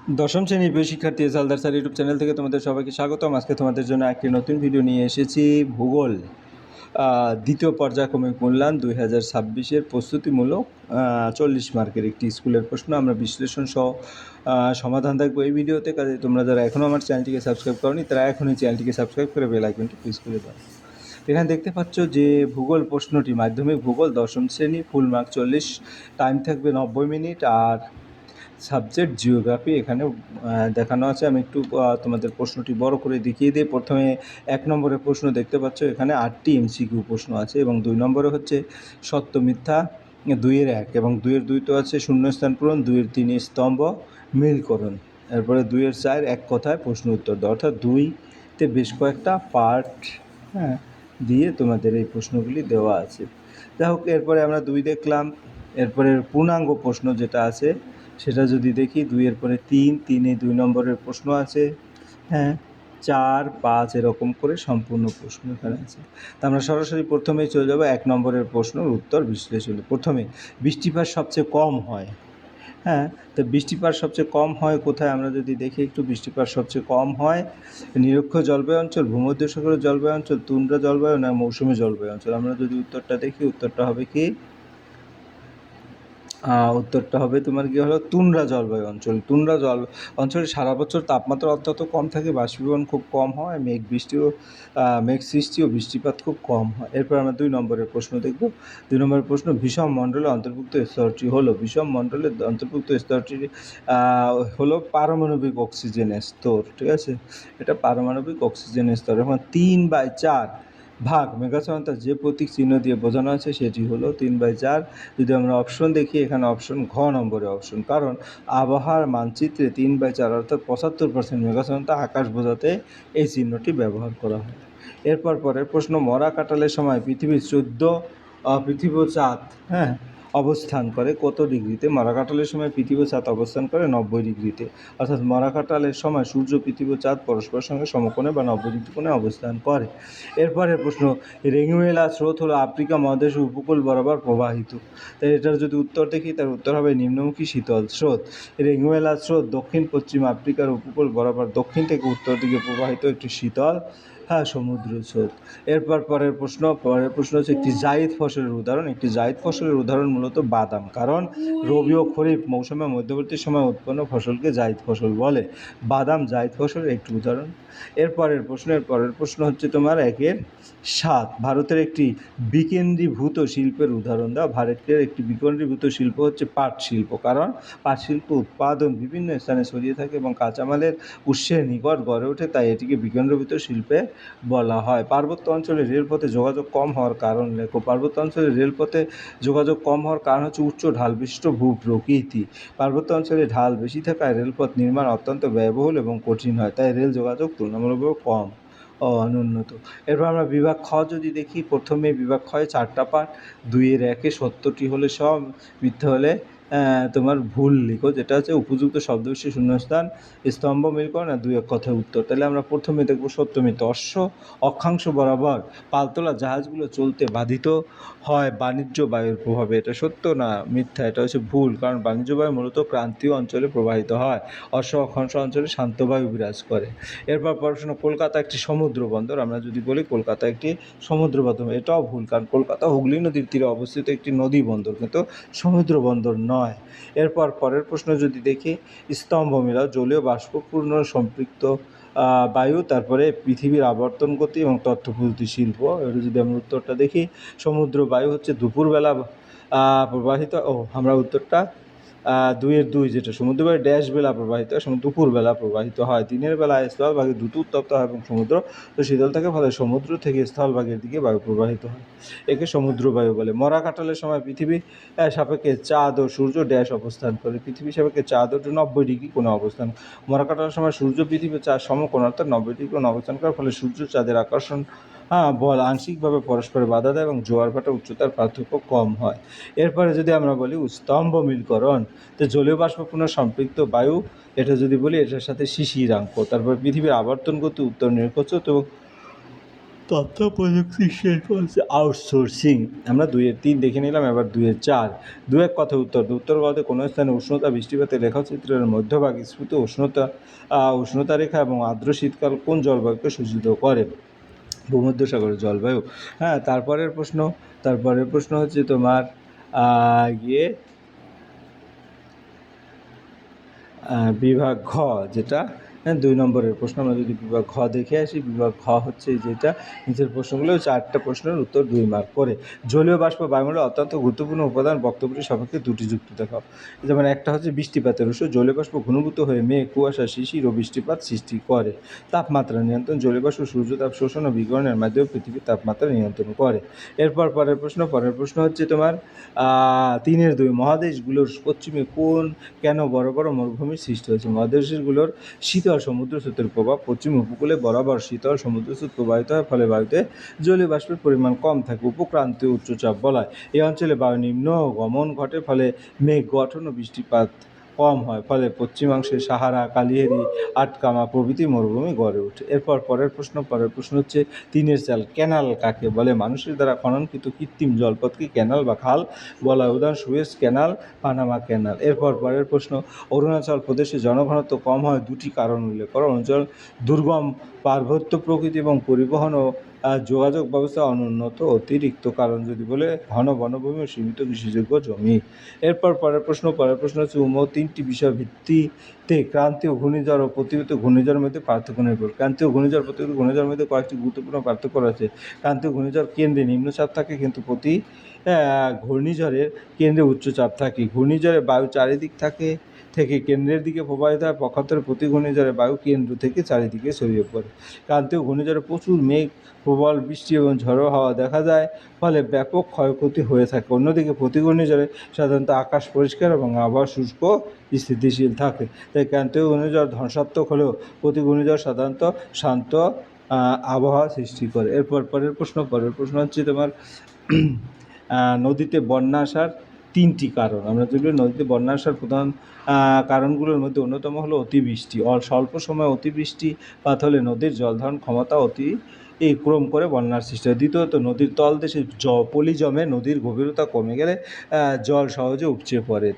দশম শ্রেণীর প্রিয় শিক্ষার্থী হালদার স্যার ইউটিউব চ্যানেল থেকে তোমাদের সবাইকে স্বাগতম। আজকে তোমাদের জন্য একটি নতুন ভিডিও নিয়ে এসেছি। ভূগোল দ্বিতীয় পর্যায়ক্রমিক মূল্যায়ন 2026-এর প্রস্তুতিমূলক 40 মার্কের একটি স্কুলের প্রশ্ন আমরা বিশ্লেষণ সহ সমাধান দেখবো এই ভিডিওতে। কাজে তোমরা যারা এখনও আমার চ্যানেলটিকে সাবস্ক্রাইব করনি তারা এখনই চ্যানেলটিকে সাবস্ক্রাইব করে বেল আইকনটি প্রেস করে দাও। এখানে দেখতে পাচ্ছ যে ভূগোল প্রশ্নটি মাধ্যমিক ভূগোল দশম শ্রেণী, ফুল মার্ক 40, টাইম থাকবে 90 মিনিট, আর সাবজেক্ট জিওগ্রাফি এখানে দেখানো আছে। আমি একটু তোমাদের প্রশ্নটি বড় করে দেখিয়ে দিই। প্রথমে 1 নম্বরের প্রশ্ন দেখতে পাচ্ছ, এখানে 8টি এমসিকিউ প্রশ্ন আছে এবং 2 নম্বরে হচ্ছে সত্য মিথ্যা 2-এর 1 এবং 2-এর 2 তো আছে শূন্যস্থান পূরণ, 2-এর 3 স্তম্ভ মিলকরণ, এরপরে 2-এর 4 এক কথায় প্রশ্ন উত্তর দাও। অর্থাৎ 2তে বেশ কয়েকটা পার্ট দিয়ে তোমাদের এই প্রশ্নগুলি দেওয়া আছে। যাই হোক, এরপরে আমরা 2 দেখলাম। এরপরে পূর্ণাঙ্গ প্রশ্ন যেটা আছে সেটা যদি দেখি, 2-এর পরে 3, 2 নম্বরের প্রশ্ন আছে, 4, 5 এরকম করে সম্পূর্ণ প্রশ্ন এখানে আছে। তা আমরা সরাসরি প্রথমেই চলে যাব 1 নম্বরের প্রশ্নের উত্তর বিশ্লেষণে। প্রথমে বৃষ্টিপাত সবচেয়ে কম হয়, তো বৃষ্টিপাত সবচেয়ে কম হয় কোথায় আমরা যদি দেখি একটু, বৃষ্টিপাত সবচেয়ে কম হয় নিরক্ষ জলবায়ু অঞ্চল, ভূমধ্যসাগরীয় জলবায়ু অঞ্চল, তুন্দ্রা জলবায়ু না মৌসুমী জলবায়ু অঞ্চল। আমরা যদি উত্তরটা দেখি, উত্তরটা হবে কি, উত্তরটা হবে তোমার কি হলো, তুন্দ্রা জলবায়ু অঞ্চল। তুন্দ্রা জল অঞ্চলে সারা বছর তাপমাত্রা অত্যন্ত কম থাকে, বাষ্পীভবন খুব কম হয়, মেঘ সৃষ্টি ও বৃষ্টিপাত খুব কম হয়। এরপর আমরা 2 নম্বরের প্রশ্ন দেখব। 2 নম্বরের প্রশ্ন, বিষম মণ্ডলে অন্তর্ভুক্ত স্তরটি হলো, বিষম মণ্ডলের অন্তর্ভুক্ত স্তরটি হলো পারমাণবিক অক্সিজেনের স্তর। ঠিক আছে, এটা পারমাণবিক অক্সিজেনের স্তর। এখন 3/4 ভাগ মেঘাচ্ছন্নতা যে প্রতীক চিহ্ন দিয়ে বোঝানো আছে সেটি হলো 3/4। যদি আমরা অপশন দেখি, এখানে অপশন ঘ নম্বরে অপশন, কারণ আবহাওয়ার মানচিত্রে 3/4 অর্থাৎ 75% মেঘাচ্ছন্নতা আকাশ বোঝাতে এই চিহ্নটি ব্যবহার করা হয়। এরপর পরের প্রশ্ন, মরা কাটালের সময় পৃথিবীর 14 পৃথিবী ও চাঁদ অবস্থান করে কত ডিগ্রিতে? মরা কাটালের সময় পৃথিবী ও চাঁদ অবস্থান করে 90 ডিগ্রিতে। অর্থাৎ মরা কাটালের সময় সূর্য, পৃথিবী ও চাঁদ পরস্পরের সঙ্গে সমকোণে বা 90 ডিগ্রি কোণে অবস্থান করে। এরপরের প্রশ্ন, রেঙ্গুয়েলা স্রোত হলো আফ্রিকা মহাদেশের উপকূল বরাবর প্রবাহিত। তাই এটার যদি উত্তর দেখি, তার উত্তর হবে নিম্নমুখী শীতল স্রোত। রেঙ্গুয়েলা স্রোত দক্ষিণ পশ্চিম আফ্রিকার উপকূল বরাবর দক্ষিণ থেকে উত্তর দিকে প্রবাহিত একটি শীতল সমুদ্র স্রোত। পরের প্রশ্ন হচ্ছে একটি জায়িদ ফসলের উদাহরণ। একটি জায়িদ ফসলের উদাহরণ মূলত বাদাম, কারণ রবি ও খরিফ মৌসুমের মধ্যবর্তী সময় উৎপন্ন ফসলকে জায়িদ ফসল বলে। বাদাম জায়িদ ফসলের একটি উদাহরণ। পরের প্রশ্ন হচ্ছে তোমার 1-7, ভারতের একটি বিকেন্দ্রীভূত শিল্পের উদাহরণ দাও। ভারতের একটি বিকেন্দ্রীভূত শিল্প হচ্ছে পাট শিল্প, কারণ পাট শিল্প উৎপাদন বিভিন্ন স্থানে ছড়িয়ে থাকে এবং কাঁচামালের উৎসের নিকট গড়ে ওঠে, তাই এটিকে বিকেন্দ্রীভূত শিল্পে বলা হয়। পার্বত্য অঞ্চলে রেলপথে যোগাযোগ কম হওয়ার কারণ লেখো। পার্বত্য অঞ্চলে রেলপথে যোগাযোগ কম হওয়ার কারণ হচ্ছে উচ্চ ঢালবিশিষ্ট ভূপ্রকৃতি। পার্বত্য অঞ্চলে ঢাল বেশি থাকায় রেলপথ নির্মাণ অত্যন্ত ব্যয়বহুল এবং কঠিন হয়, তাই রেল যোগাযোগ তুলনামূলকভাবে কম ও অনুন্নত। এরপর আমরা বিভাগ খ যদি দেখি, প্রথমে বিভাগ খয়ে 4টা পার্ট। 2-এর 1-এ সত্যটি হলে সব, মিথ্যা হলে তোমার ভুল লিখো, যেটা হচ্ছে উপযুক্ত শব্দবিশেষ শূন্যস্থান স্তম্ভ মিলকরণ আর 2 এক কথায় উত্তর। তাহলে আমরা প্রথমে দেখব সত্য মিথ্যা। অক্ষাংশ বরাবর পালতোলা জাহাজগুলো চলতে বাধিত হয় বাণিজ্য বায়ুর প্রভাবে। এটা সত্য না মিথ্যা? এটা হচ্ছে ভুল, কারণ বাণিজ্য বায়ু মূলত ক্রান্তীয় অঞ্চলে প্রবাহিত হয়, অক্ষাংশ অঞ্চলে শান্ত বায়ু বিরাজ করে। এরপর প্রশ্ন, কলকাতা একটি সমুদ্র বন্দর। আমরা যদি বলি কলকাতা একটি সমুদ্র বন্দর, এটাও ভুল, কারণ কলকাতা হুগলি নদীর তীরে অবস্থিত একটি নদী বন্দর, কিন্তু সমুদ্র বন্দর নয়। পরের প্রশ্ন যদি দেখি, স্তম্ভ মেলাও, জলীয় বাষ্পপূর্ণ সম্পৃক্ত বায়ু, তারপরে পৃথিবীর আবর্তন গতি এবং তথ্য প্রযুক্তি শিল্প। এটা যদি আমরা উত্তরটা দেখি, সমুদ্র বায়ু হচ্ছে দুপুরবেলা প্রবাহিত। আমরা উত্তরটা 2-এর 2, যেটা সমুদ্র বায়ু বেলা প্রবাহিত হয়, দুপুরবেলা প্রবাহিত হয়। দিনের বেলায় স্থলভাগে দ্রুত উত্তপ্ত হয় এবং সমুদ্র তো শীতল থাকে, ফলে সমুদ্র থেকে স্থলভাগের দিকে বায়ু প্রবাহিত হয়, একে সমুদ্র বায়ু বলে। মরা কাটালের সময় পৃথিবী সাপেক্ষে চাঁদ ও সূর্য অবস্থান করে। পৃথিবী সাপেক্ষে চাঁদ ও 90 ডিগ্রি কোণে অবস্থান। মরা কাটালের সময় সূর্য পৃথিবী চাঁদ সমকোণ অর্থাৎ 90 ডিগ্রি কোণে অবস্থান করার ফলে সূর্য চাঁদের আকর্ষণ বল আংশিকভাবে পরস্পরে বাধা দেয় এবং জোয়ার ভাটা উচ্চতার পার্থক্য কম হয়। এরপরে যদি আমরা বলি স্তম্ভ মিলকরণ, তো জলীয় বাষ্পপূর্ণ সম্পৃক্ত বায়ু, এটা যদি বলি এটার সাথে শিশিরাঙ্ক। তারপর পৃথিবীর আবর্তন গতি উত্তর নিরপেক্ষ এবং তথ্য প্রযুক্তির শিল্প হচ্ছে আউটসোর্সিং। আমরা ২-৩ দেখে নিলাম, এবার ২-৪। ২-১ কথার উত্তর। উত্তর বলতে কোনো স্থানে উষ্ণতা, বৃষ্টিপাতের রেখাচিত্রের মধ্যভাগ স্ফীত উষ্ণতা রেখা এবং আর্দ্র শীতকাল কোন জলবায়ুকে সূচিত করে? ভূমধ্যসাগরের জলবায়ু। হ্যাঁ, তারপরের প্রশ্ন হচ্ছে তোমার গিয়ে বিভাগ ঘ, যেটা ২ নম্বরের প্রশ্ন। আমরা যদি বিভাগ ঘ দেখে আসি, বিভাগ ঘ হচ্ছে যেটা নিচের প্রশ্নগুলো 4টা প্রশ্নের উত্তর 2 মার্ক করে। জলীয় বাষ্প বায়ুমণ্ডলের অত্যন্ত গুরুত্বপূর্ণ উপাদান, বক্তব্যটি সপক্ষে 2টি যুক্তি দেখাও। যেমন একটা হচ্ছে বৃষ্টিপাতের উৎস। জলীয় বাষ্প ঘনীভূত হয়ে মেঘ, কুয়াশা, শিশির ও বৃষ্টিপাত সৃষ্টি করে। তাপমাত্রা নিয়ন্ত্রণ। জলীয় বাষ্প সূর্যতাপ শোষণ ও বিকিরণের মাধ্যমে পৃথিবীর তাপমাত্রা নিয়ন্ত্রণ করে। পরের প্রশ্ন হচ্ছে তোমার 3-2 মহাদেশগুলোর পশ্চিমে কেন বড় বড় মরুভূমির সৃষ্টি হয়েছে? মহাদেশগুলোর শীতল সমুদ্র স্রোতের প্রভাব। পশ্চিম উপকূলে বরাবর শীতল সমুদ্র স্রোত প্রবাহিত হয়, ফলে বায়ুতে জলীয় বাষ্পের পরিমাণ কম থাকে। উপক্রান্তীয় উচ্চচাপ বলয়। এই অঞ্চলে বায়ু নিম্ন গমন ঘটে, ফলে মেঘ গঠন ও বৃষ্টিপাত কম হয়, ফলে পশ্চিমাংশে সাহারা, কালিহেরি, আটকামা প্রভৃতি মরুভূমি গড়ে ওঠে। পরের প্রশ্ন হচ্ছে 3-4 ক্যানাল কাকে বলে? মানুষের দ্বারা খননকৃত কৃত্রিম জলপথকে ক্যানাল বা খাল বলা হয়। উদাহরণ সুয়েজ ক্যানাল, পানামা ক্যানাল। পরের প্রশ্ন অরুণাচল প্রদেশে জনঘনত্ব কম হয় 2টি কারণ উল্লেখ করো। অঞ্চল দুর্গম, পার্বত্য প্রকৃতি এবং পরিবহন ও যোগাযোগ ব্যবস্থা অনুন্নত। অতিরিক্ত কারণ যদি বলে ঘন বনভূমি ও সীমিত কৃষিযোগ্য জমি। পরের প্রশ্ন হচ্ছে 3টি বিষয় ভিত্তিতে ক্রান্তীয় ঘূর্ণিঝড় ও প্রতিহিত ঘূর্ণিঝড়ের মধ্যে পার্থক্য নির্ভর। ক্রান্তীয় ঘূর্ণিঝড় প্রতিহিত ঘূর্ণিঝড়ের মধ্যে কয়েকটি গুরুত্বপূর্ণ পার্থক্য রয়েছে। ক্রান্তীয় ঘূর্ণিঝড় কেন্দ্রে নিম্নচাপ থাকে, কিন্তু ঘূর্ণিঝড়ের কেন্দ্রে উচ্চচাপ থাকে। ঘূর্ণিঝড়ে বায়ু চারিদিক থেকে কেন্দ্রের দিকে প্রবাহিত হয়, পক্ষান্তরে প্রতি ঘূর্ণিঝড়ে বায়ু কেন্দ্র থেকে চারিদিকে ছড়িয়ে পড়ে। ক্রান্তীয় ঘূর্ণিঝড়ে প্রচুর মেঘ, প্রবল বৃষ্টি এবং ঝড়ো হাওয়া দেখা যায়, ফলে ব্যাপক ক্ষয়ক্ষতি হয়ে থাকে। অন্যদিকে প্রতি ঘূর্ণিঝড়ে সাধারণত আকাশ পরিষ্কার এবং আবহাওয়া শুষ্ক স্থিতিশীল থাকে। তাই ক্রান্তীয় ঘূর্ণিঝড় ধ্বংসাত্মক হলেও প্রতি ঘূর্ণিঝড় সাধারণত শান্ত আবহাওয়া সৃষ্টি করে। পরের প্রশ্ন হচ্ছে তোমার নদীতে বন্যা আসার 3টি কারণ। আমরা যদি নদীতে বন্যা আসার প্রধান কারণগুলোর মধ্যে অন্যতম হলো অতিবৃষ্টি। স্বল্প সময়ে অতিবৃষ্টিপাত হলে নদীর জলধারণ ক্ষমতা ক্রম করে বন্যার সৃষ্টি হয়। দ্বিতীয়ত, নদীর তলদেশে পলি জমে, নদীর গভীরতা কমে গেলে জল সহজে উপচে পড়ে।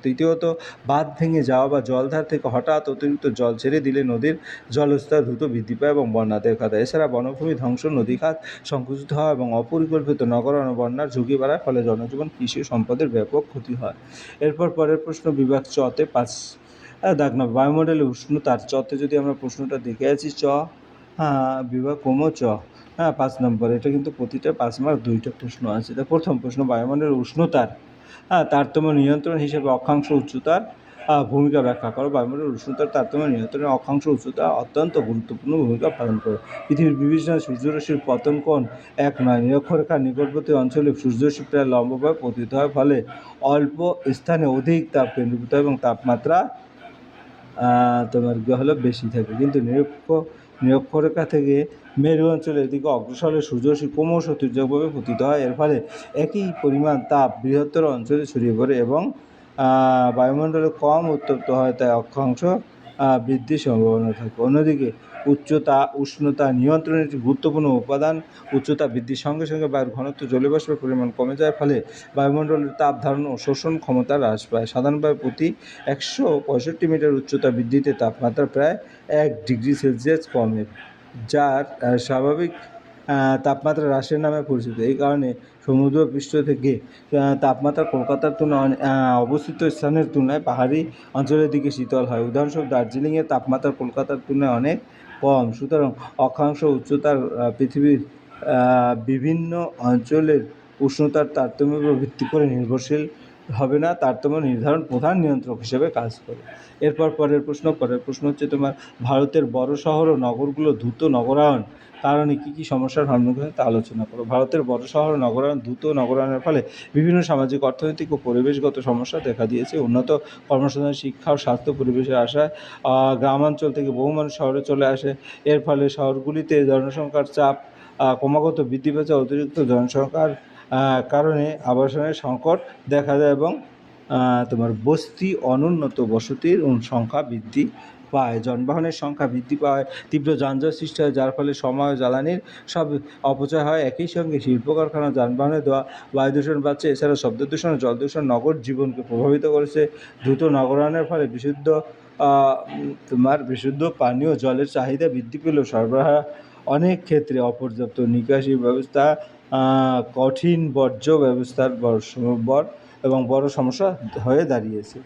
তৃতীয়ত, বাঁধ ভেঙে যাওয়া বা জলধার থেকে হঠাৎ অতিরিক্ত জল ছেড়ে দিলে নদীর জলস্তর দ্রুত বৃদ্ধি পায় এবং বন্যা দেখা দেয়। এছাড়া বনভূমি ধ্বংস, নদীখাত সংকুচিত হওয়া এবং অপরিকল্পিত নগরায়ণ বন্যার ঝুঁকি বাড়ায়, ফলে জনজীবন, কৃষি ও সম্পদের ব্যাপক ক্ষতি হয়। পরের প্রশ্ন বিভাগ চতে 5 দাগ নম্বর বায়ুমণ্ডলে উষ্ণতার। চতে যদি আমরা প্রশ্নটা দেখে আছি, বিভাগ চ। 5 নম্বর। এটা কিন্তু প্রতিটা 5 মার্ক 2টা প্রশ্ন আছে। প্রথম প্রশ্ন বায়ুমণ্ডলের উষ্ণতার তারতম্য নিয়ন্ত্রণ হিসেবে অক্ষাংশ উচ্চতার ভূমিকা ব্যাখ্যা করো। বায়ুমণ্ডলের উষ্ণতার তারতম্য নিয়ন্ত্রণে অক্ষাংশ উচ্চতা অত্যন্ত গুরুত্বপূর্ণ ভূমিকা পালন করে। পৃথিবীর বিভিন্ন সূর্যরশ্মির পতন কোণ এক নয়। নিরক্ষরেখার নিকটবর্তী অঞ্চলে সূর্যরশ্মি প্রায় লম্বভাবে পতিত হয়, ফলে অল্প স্থানে অধিক তাপ কেন্দ্রীভূত হয় এবং তাপমাত্রা তোমার হলো বেশি থাকে। কিন্তু নিরক্ষরেখা থেকে মেরু অঞ্চলের দিকে অগ্রসর হলে সূর্যরশ্মি ক্রমশ তির্যকভাবে পতিত হয়। এর ফলে একই পরিমাণ তাপ বৃহত্তর অঞ্চলে ছড়িয়ে পড়ে এবং বায়ুমণ্ডলে কম উত্তপ্ত হয়, তাই অক্ষাংশ বৃদ্ধির সম্ভাবনা থাকে। অন্যদিকে উষ্ণতা নিয়ন্ত্রণের একটি গুরুত্বপূর্ণ উপাদান। উচ্চতা বৃদ্ধির সঙ্গে সঙ্গে বায়ুর ঘনত্ব, জলীয় বাষ্পের পরিমাণ কমে যায়, ফলে বায়ুমণ্ডলের তাপ ধারণ ও শোষণ ক্ষমতা হ্রাস পায়। সাধারণভাবে প্রতি 165 মিটার উচ্চতা বৃদ্ধিতে তাপমাত্রা প্রায় 1 ডিগ্রি সেলসিয়াস কমে, যার স্বাভাবিক তাপমাত্রা হ্রাসের নামে পরিচিত। এই কারণে সমুদ্রপৃষ্ঠ থেকে তাপমাত্রা কলকাতার তুলনায় অবস্থিত স্থানের তুলনায় পাহাড়ি অঞ্চলের দিকে শীতল হয়। উদাহরণস্বরূপ, দার্জিলিংয়ের তাপমাত্রা কলকাতার তুলনায় অনেক কম। সুতরাং অক্ষাংশ উচ্চতার পৃথিবীর বিভিন্ন অঞ্চলের উষ্ণতার তারতম্যের উপর ভিত্তি করে নির্ভরশীল হবে না। তারতম্য নির্ধারণ প্রধান নিয়ন্ত্রক হিসেবে কাজ করে। পরের প্রশ্ন হচ্ছে তোমার ভারতের বড় শহর ও নগরগুলো দ্রুত নগরায়ণ কারণে কী কী সমস্যার সম্মুখীন হয় তা আলোচনা করো। ভারতের বড় শহর ও দ্রুত নগরায়ণের ফলে বিভিন্ন সামাজিক, অর্থনৈতিক ও পরিবেশগত সমস্যা দেখা দিয়েছে। উন্নত কর্মসংস্থান, শিক্ষা ও স্বাস্থ্য পরিবেশের আশায় গ্রামাঞ্চল থেকে বহু মানুষ শহরে চলে আসে। এর ফলে শহরগুলিতে জনসংখ্যার চাপ ক্রমাগত বৃদ্ধি পেয়েছে। অতিরিক্ত জনসংখ্যার কারণে আবাসনের সংকট দেখা দেয় এবং তোমার বস্তি অনুন্নত বসতির সংখ্যা বৃদ্ধি পায়, যানবাহনের সংখ্যা বৃদ্ধি পায়, তীব্র যানজট সৃষ্টি হয়, যার ফলে সময় ও জ্বালানির সব অপচয় হয়। একই সঙ্গে শিল্প কারখানা, যানবাহনের ধোঁয়া, বায়ু দূষণ বাড়ছে। এছাড়া শব্দ দূষণ ও জল দূষণ নগর জীবনকে প্রভাবিত করেছে। দ্রুত নগরায়নের ফলে তোমার বিশুদ্ধ পানীয় জলের চাহিদা বৃদ্ধি পেলেও সরবরাহ অনেক ক্ষেত্রে অপর্যাপ্ত নিকাশি ব্যবস্থা, কঠিন বর্জ্য ব্যবস্থার বড় সমস্যা হয়ে দাঁড়িয়েছে।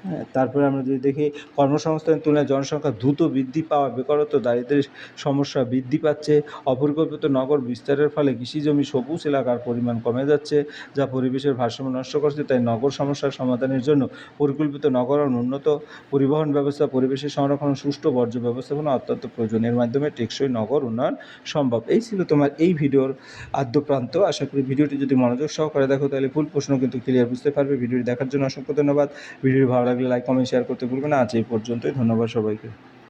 হ্যাঁ, তারপরে আমরা যদি দেখি কর্মসংস্থানের তুলনায় জনসংখ্যা দ্রুত বৃদ্ধি পাওয়া, বেকারত্ব, দারিদ্র্যের সমস্যা বৃদ্ধি পাচ্ছে। অপরিকল্পিত নগর বিস্তারের ফলে কৃষিজমি, সবুজ এলাকার পরিমাণ কমে যাচ্ছে, যা পরিবেশের ভারসাম্য নষ্ট করছে। তাই নগর সমস্যার সমাধানের জন্য পরিকল্পিত নগরায়ন, উন্নত পরিবহন ব্যবস্থা, পরিবেশের সংরক্ষণ ও সুষ্ঠু বর্জ্য ব্যবস্থাপনা অত্যন্ত প্রয়োজন। এর মাধ্যমে টেকসই নগর উন্নয়ন সম্ভব। এই ছিল তোমার এই ভিডিওর আদ্যপ্রান্ত। আশা করি ভিডিওটি যদি মনোযোগ সহকারে দেখো তাহলে ফুল প্রশ্ন কিন্তু ক্লিয়ার বুঝতে পারবে। ভিডিওটি দেখার জন্য অসংখ্য ধন্যবাদ। ভিডিওটি ভালো লাগলে লাইক, কমেন্ট, শেয়ার করতে ভুলবে না। আজ এই পর্যন্তই। ধন্যবাদ সবাইকে।